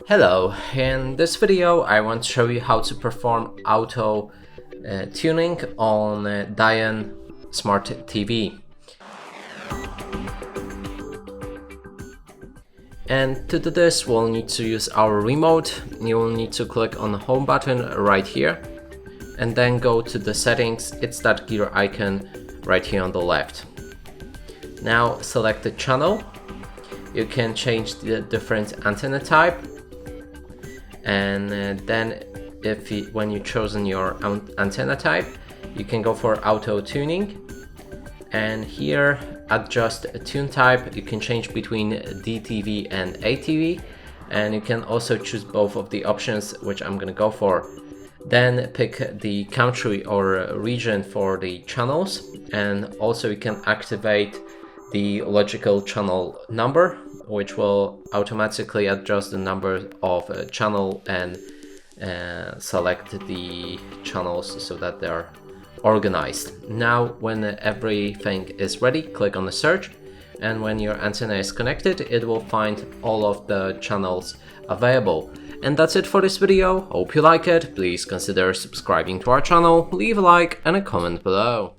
Hello, in this video I want to show you how to perform auto tuning on Dyon Smart TV. And to do this we'll need to use our remote. You will need to click on the home button right here and then go to the settings. It's that gear icon right here on the left. Now select the channel. You can change the different antenna type, and then when you've chosen your antenna type, you can go for auto tuning, and here adjust a tune type. You can change between DTV and ATV, and you can also choose both of the options, which I'm gonna go for. Then pick the country or region for the channels, and also you can activate the logical channel number, which will automatically adjust the number of channel and select the channels so that they're organized. Now when everything is ready, click on the search, and when your antenna is connected it will find all of the channels available. And that's it for this video. Hope you like it. Please consider subscribing to our channel, leave a like and a comment below.